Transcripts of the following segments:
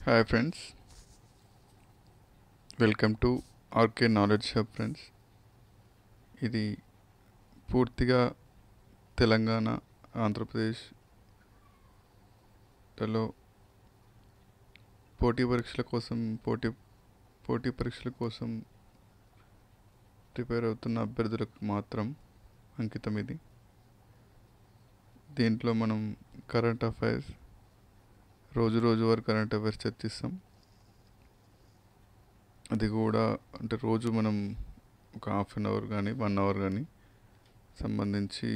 Hi friends, welcome to RK knowledge hub friends. ఇది పూర్తిగా తెలంగాణ, ఆంధ్రప్రదేశ్లలో పోటీ పరీక్షల కోసం పోటీ పరీక్షల కోసం ప్రిపేర్ అవుతున్న అభ్యర్థులకు మాత్రం అంకితం. ఇది దీంట్లో మనం కరెంట్ అఫైర్స్, రోజువారీ కరెంట్ అఫైర్స్ చర్చిస్తాం. అది కూడా అంటే రోజు మనం ఒక హాఫ్ అన్ అవర్ కానీ 1 అవర్ కానీ సంబంధించి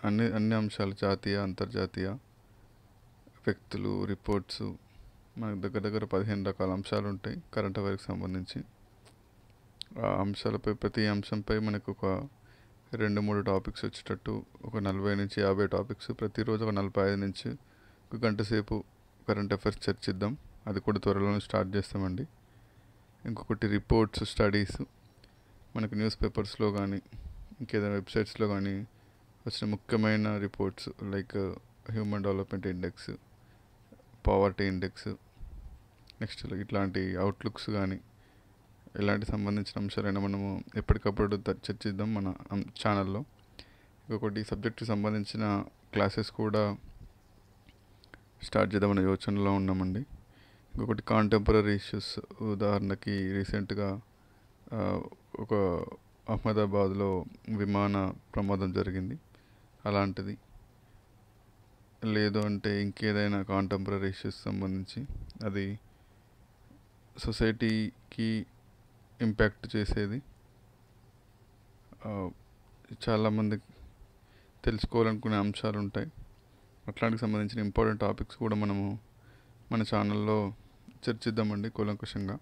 అన్ని అంశాలు, జాతీయ అంతర్జాతీయ వ్యక్తులు, రిపోర్ట్స్, మనకు దగ్గర 15 రకాల అంశాలు ఉంటాయి కరెంట్ అఫైర్కి సంబంధించి. ఆ అంశాలపై ప్రతి అంశంపై మనకు ఒక 2-3 టాపిక్స్ వచ్చేటట్టు ఒక 40 నుంచి 50 టాపిక్స్, ప్రతిరోజు ఒక 45 నుంచి 1 గంట సేపు కరెంట్ అఫైర్స్ చర్చిద్దాం. అది కూడా త్వరలోనే స్టార్ట్ చేస్తామండి. ఇంకొకటి రిపోర్ట్స్, స్టడీస్, మనకు న్యూస్ పేపర్స్లో కానీ ఇంకేదైనా వెబ్సైట్స్లో కానీ వచ్చిన ముఖ్యమైన reports like human development index, poverty index, next ఇట్లాంటి అవుట్లుక్స్ కానీ ఇలాంటి సంబంధించిన అంశాలైనా మనము ఎప్పటికప్పుడు చర్చిద్దాం మన ఛానల్లో. ఇంకొకటి సబ్జెక్టుకి సంబంధించిన క్లాసెస్ కూడా స్టార్ట్ చేద్దామనే యోచనలో ఉన్నామండి. ఇంకొకటి కాంటెంపరీ ఇష్యూస్, ఉదాహరణకి రీసెంట్గా ఒక అహ్మదాబాద్లో విమాన ప్రమాదం జరిగింది, అలాంటిది. లేదు అంటే ఇంకేదైనా కాంటెంపరీ ఇష్యూస్ సంబంధించి అది సొసైటీకి ఇంపాక్ట్ చేసేది, చాలామంది తెలుసుకోవాలనుకునే అంశాలు ఉంటాయి. అట్లాంటికి సంబంధించిన ఇంపార్టెంట్ టాపిక్స్ కూడా మనము మన ఛానల్లో చర్చిద్దామండి కూలంకషంగా.